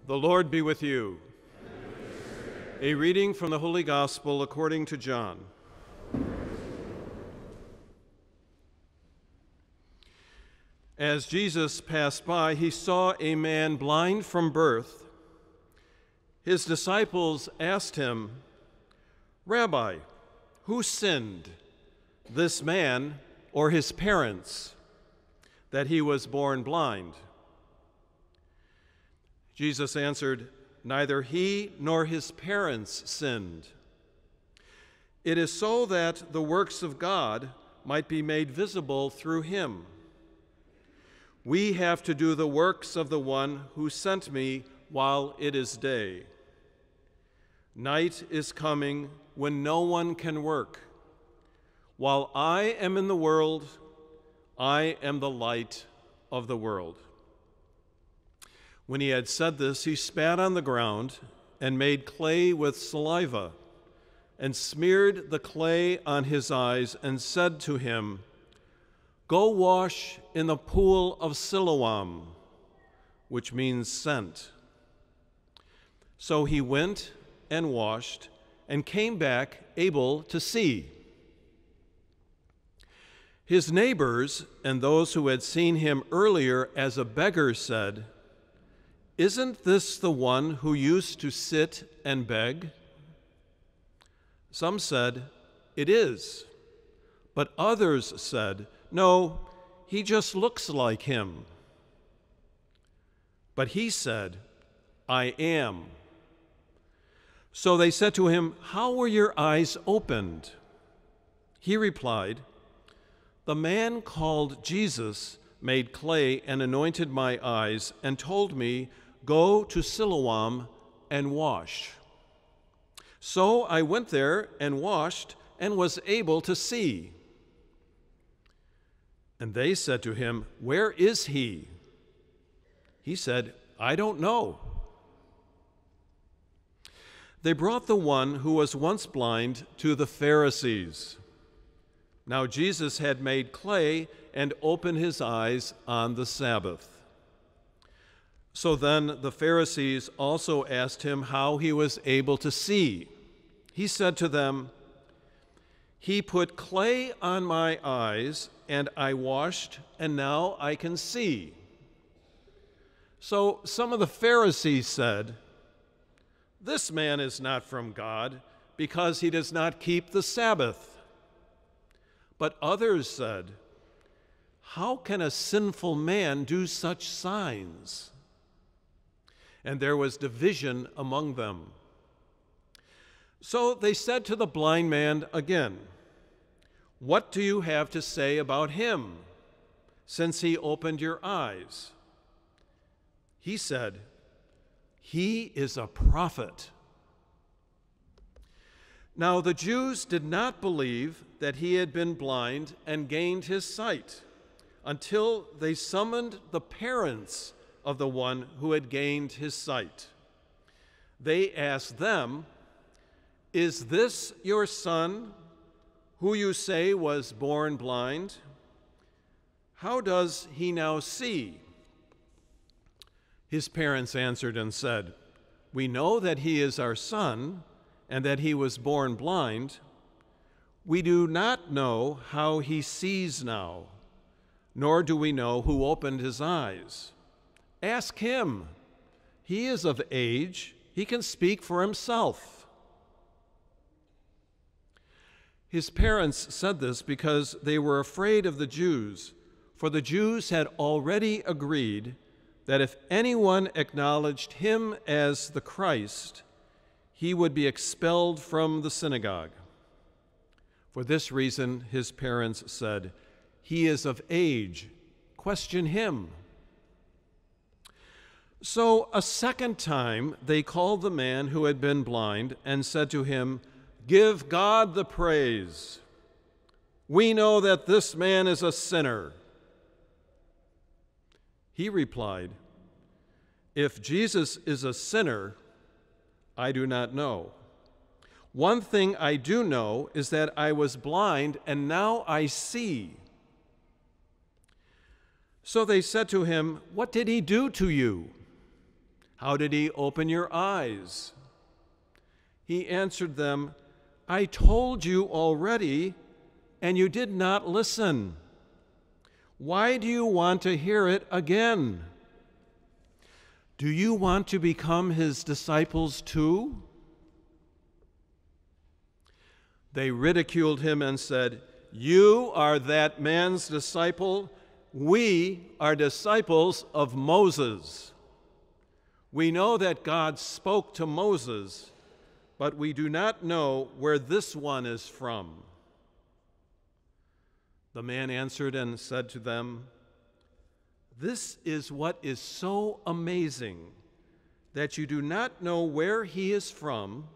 The Lord be with you. A reading from the Holy Gospel according to John. As Jesus passed by, he saw a man blind from birth. His disciples asked him, "Rabbi, who sinned, this man or his parents, that he was born blind?" Jesus answered, "Neither he nor his parents sinned. It is so that the works of God might be made visible through him. We have to do the works of the one who sent me while it is day. Night is coming when no one can work. While I am in the world, I am the light of the world." When he had said this, he spat on the ground and made clay with saliva and smeared the clay on his eyes and said to him, "Go wash in the pool of Siloam," which means sent. So he went and washed and came back able to see. His neighbors and those who had seen him earlier as a beggar said, "Isn't this the one who used to sit and beg?" Some said, "It is." But others said, "No, he just looks like him." But he said, "I am." So they said to him, "How were your eyes opened?" He replied, "The man called Jesus made clay and anointed my eyes and told me, 'Go to Siloam and wash.' So I went there and washed and was able to see." And they said to him, "Where is he?" He said, "I don't know." They brought the one who was once blind to the Pharisees. Now Jesus had made clay and opened his eyes on the Sabbath. So then the Pharisees also asked him how he was able to see. He said to them, "He put clay on my eyes, and I washed, and now I can see." So some of the Pharisees said, "This man is not from God, because he does not keep the Sabbath." But others said, "How can a sinful man do such signs?" And there was division among them. So they said to the blind man again, "What do you have to say about him, since he opened your eyes?" He said, "He is a prophet." Now the Jews did not believe that he had been blind and gained his sight until they summoned the parents of the one who had gained his sight. They asked them, "Is this your son, who you say was born blind? How does he now see?" His parents answered and said, "We know that he is our son and that he was born blind. We do not know how he sees now, nor do we know who opened his eyes. Ask him. He is of age. He can speak for himself." His parents said this because they were afraid of the Jews, for the Jews had already agreed that if anyone acknowledged him as the Christ, he would be expelled from the synagogue. For this reason, his parents said, "He is of age. Question him." So a second time they called the man who had been blind and said to him, "Give God the praise. We know that this man is a sinner." He replied, "If Jesus is a sinner, I do not know. One thing I do know is that I was blind and now I see." So they said to him, "What did he do to you? How did he open your eyes?" He answered them, "I told you already, and you did not listen. Why do you want to hear it again? Do you want to become his disciples too?" They ridiculed him and said, "You are that man's disciple. We are disciples of Moses. We know that God spoke to Moses, but we do not know where this one is from." The man answered and said to them, "This is what is so amazing, that you do not know where he is from,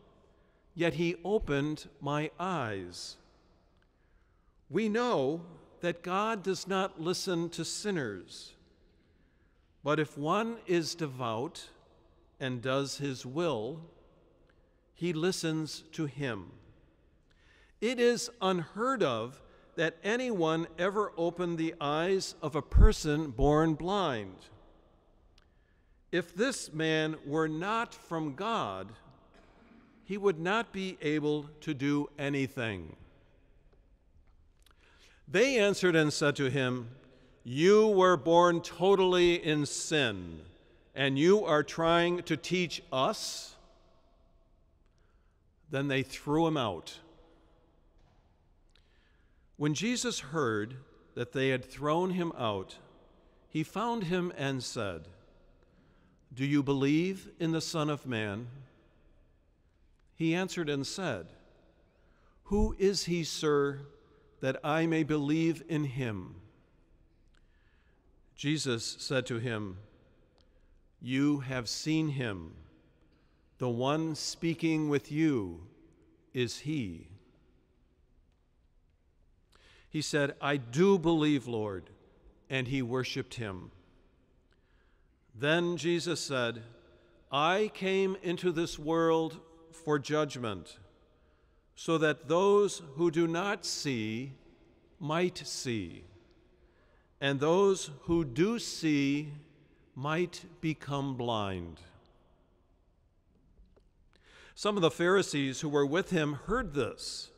yet he opened my eyes. We know that God does not listen to sinners, but if one is devout and does his will, he listens to him. It is unheard of that anyone ever opened the eyes of a person born blind. If this man were not from God, he would not be able to do anything." They answered and said to him, "You were born totally in sin, and you are trying to teach us?" Then they threw him out. When Jesus heard that they had thrown him out, he found him and said, "Do you believe in the Son of Man?" He answered and said, "Who is he, sir, that I may believe in him?" Jesus said to him, "You have seen him. The one speaking with you is he." He said, "I do believe, Lord," and he worshiped him. Then Jesus said, "I came into this world for judgment, so that those who do not see might see, and those who do see might become blind." Some of the Pharisees who were with him heard this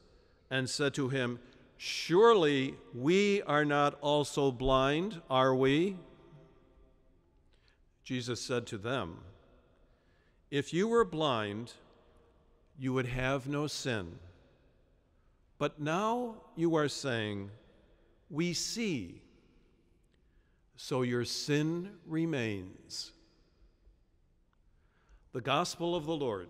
and said to him, "Surely we are not also blind, are we?" Jesus said to them, "If you were blind, you would have no sin. But now you are saying, 'We see,' so your sin remains." The Gospel of the Lord.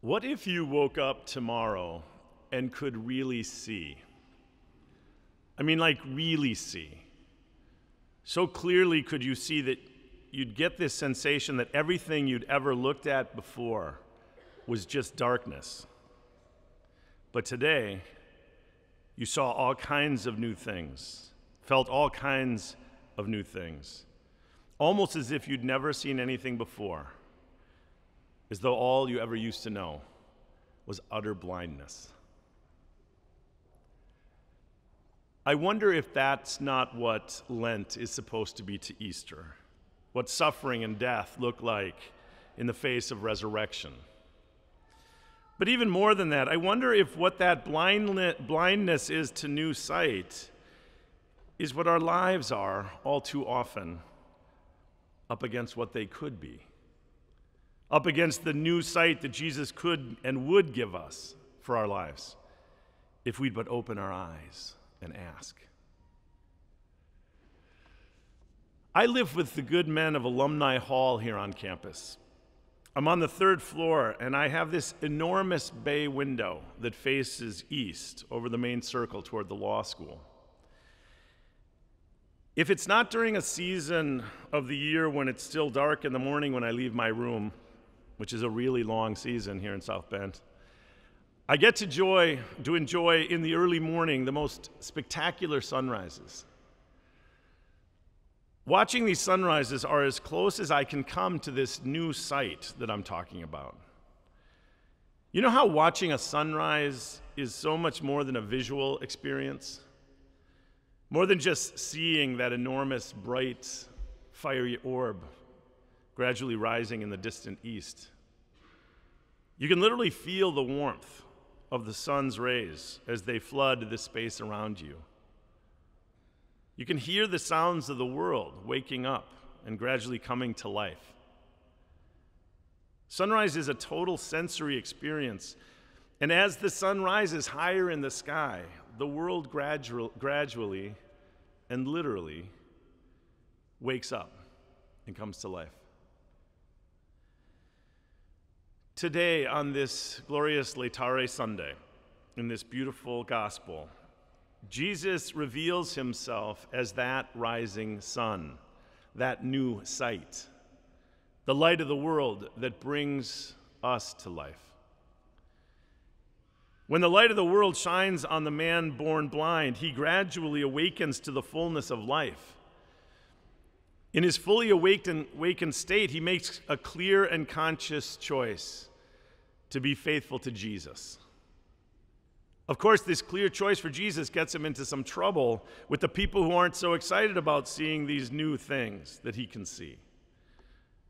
What if you woke up tomorrow and could really see? I mean, like really see. So clearly could you see that you'd get this sensation that everything you'd ever looked at before was just darkness. But today, you saw all kinds of new things, felt all kinds of new things, almost as if you'd never seen anything before. As though all you ever used to know was utter blindness. I wonder if that's not what Lent is supposed to be to Easter, what suffering and death look like in the face of resurrection. But even more than that, I wonder if what that blindness is to new sight is what our lives are all too often up against what they could be. Up against the new sight that Jesus could and would give us for our lives, if we'd but open our eyes and ask. I live with the good men of Alumni Hall here on campus. I'm on the 3rd floor, and I have this enormous bay window that faces east over the main circle toward the law school. If it's not during a season of the year when it's still dark in the morning when I leave my room, which is a really long season here in South Bend, I get to enjoy in the early morning the most spectacular sunrises. Watching these sunrises are as close as I can come to this new sight that I'm talking about. You know how watching a sunrise is so much more than a visual experience? More than just seeing that enormous, bright, fiery orb gradually rising in the distant east. You can literally feel the warmth of the sun's rays as they flood the space around you. You can hear the sounds of the world waking up and gradually coming to life. Sunrise is a total sensory experience, and as the sun rises higher in the sky, the world gradually and literally wakes up and comes to life. Today, on this glorious Laetare Sunday, in this beautiful gospel, Jesus reveals himself as that rising sun, that new sight, the light of the world that brings us to life. When the light of the world shines on the man born blind, he gradually awakens to the fullness of life. In his fully awakened state, he makes a clear and conscious choice to be faithful to Jesus. Of course, this clear choice for Jesus gets him into some trouble with the people who aren't so excited about seeing these new things that he can see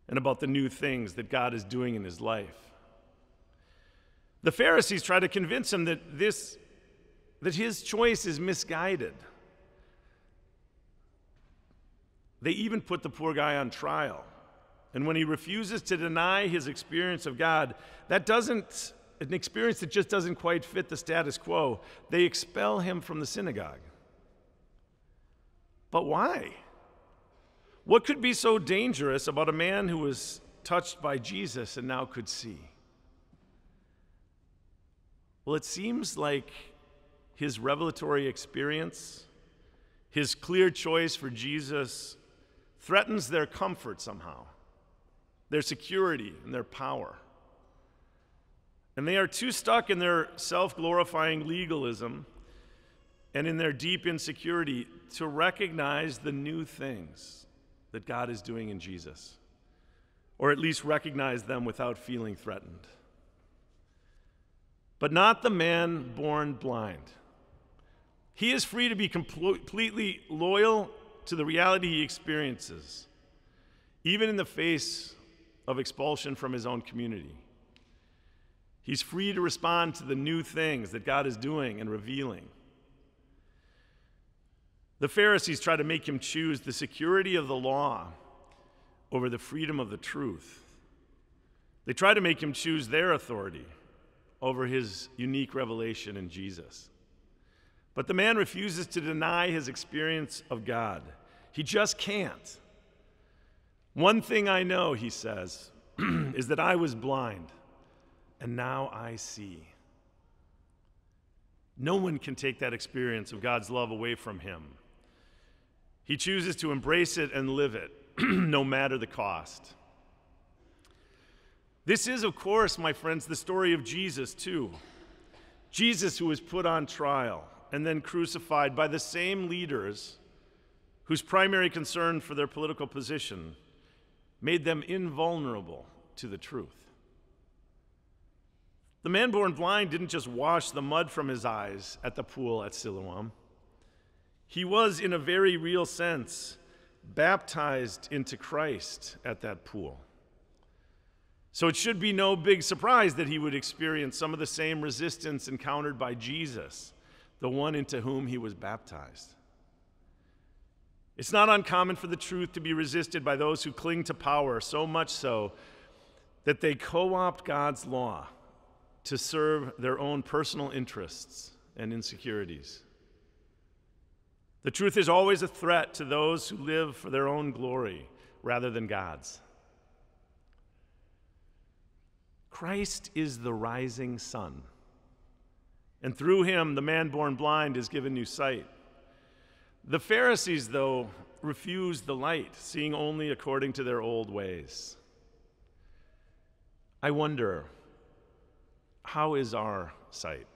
and about the new things that God is doing in his life. The Pharisees try to convince him that his choice is misguided. They even put the poor guy on trial. And when he refuses to deny his experience of God, an experience that just doesn't quite fit the status quo, they expel him from the synagogue. But why? What could be so dangerous about a man who was touched by Jesus and now could see? Well, it seems like his revelatory experience, his clear choice for Jesus, threatens their comfort somehow, their security and their power. And they are too stuck in their self-glorifying legalism and in their deep insecurity to recognize the new things that God is doing in Jesus, or at least recognize them without feeling threatened. But not the man born blind. He is free to be completely loyal to the reality he experiences, even in the face of expulsion from his own community. He's free to respond to the new things that God is doing and revealing. The Pharisees try to make him choose the security of the law over the freedom of the truth. They try to make him choose their authority over his unique revelation in Jesus. But the man refuses to deny his experience of God. He just can't. One thing I know, he says, is that I was blind, and now I see. No one can take that experience of God's love away from him. He chooses to embrace it and live it, no matter the cost. This is, of course, my friends, the story of Jesus, too. Jesus, who was put on trial and then crucified by the same leaders whose primary concern for their political position made them invulnerable to the truth. The man born blind didn't just wash the mud from his eyes at the pool at Siloam. He was, in a very real sense, baptized into Christ at that pool. So it should be no big surprise that he would experience some of the same resistance encountered by Jesus, the one into whom he was baptized. It's not uncommon for the truth to be resisted by those who cling to power, so much so that they co-opt God's law to serve their own personal interests and insecurities. The truth is always a threat to those who live for their own glory rather than God's. Christ is the rising sun, and through him the man born blind is given new sight. The Pharisees, though, refused the light, seeing only according to their old ways. I wonder, how is our sight?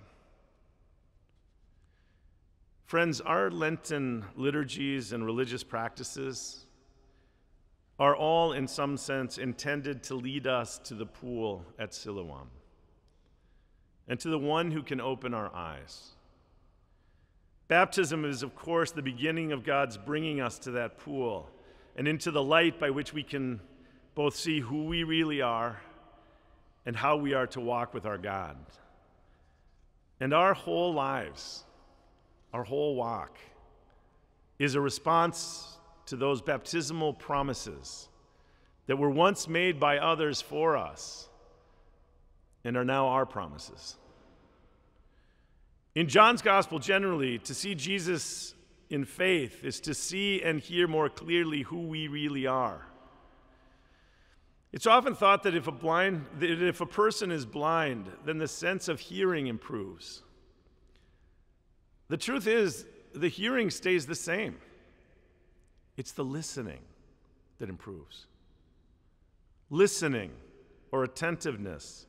Friends, our Lenten liturgies and religious practices are all, in some sense, intended to lead us to the pool at Siloam and to the one who can open our eyes. Baptism is, of course, the beginning of God's bringing us to that pool and into the light by which we can both see who we really are and how we are to walk with our God. And our whole lives, our whole walk, is a response to those baptismal promises that were once made by others for us and are now our promises. In John's gospel, generally, to see Jesus in faith is to see and hear more clearly who we really are. It's often thought that if a person is blind, then the sense of hearing improves. The truth is, the hearing stays the same. It's the listening that improves. Listening, or attentiveness,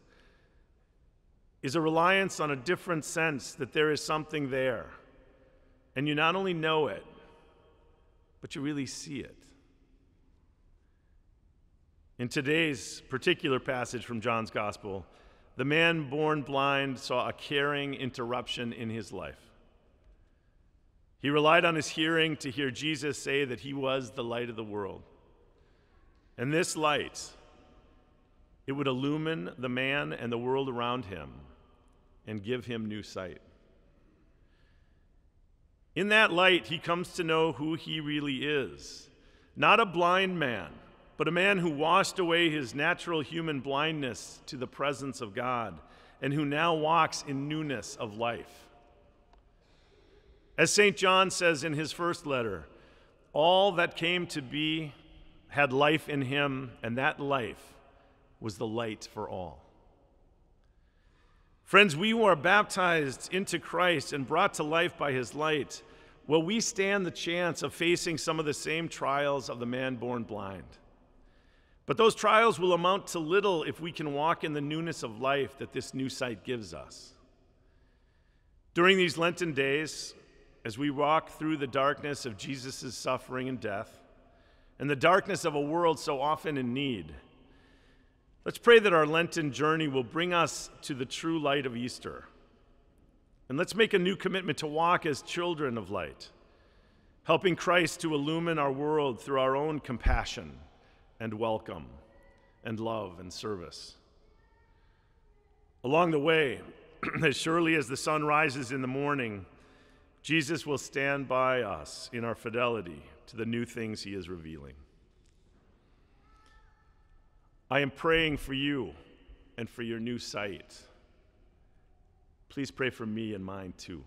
is a reliance on a different sense that there is something there. And you not only know it, but you really see it. In today's particular passage from John's Gospel, the man born blind saw a caring interruption in his life. He relied on his hearing to hear Jesus say that he was the light of the world. And this light, it would illumine the man and the world around him and give him new sight. In that light, he comes to know who he really is. Not a blind man, but a man who washed away his natural human blindness to the presence of God and who now walks in newness of life. As St. John says in his first letter, all that came to be had life in him, and that life was the light for all. Friends, we who are baptized into Christ and brought to life by his light, well, we stand the chance of facing some of the same trials of the man born blind. But those trials will amount to little if we can walk in the newness of life that this new sight gives us. During these Lenten days, as we walk through the darkness of Jesus' suffering and death, and the darkness of a world so often in need, let's pray that our Lenten journey will bring us to the true light of Easter. And let's make a new commitment to walk as children of light, helping Christ to illumine our world through our own compassion and welcome and love and service. Along the way, as surely as the sun rises in the morning, Jesus will stand by us in our fidelity to the new things he is revealing. I am praying for you and for your new sight. Please pray for me and mine too.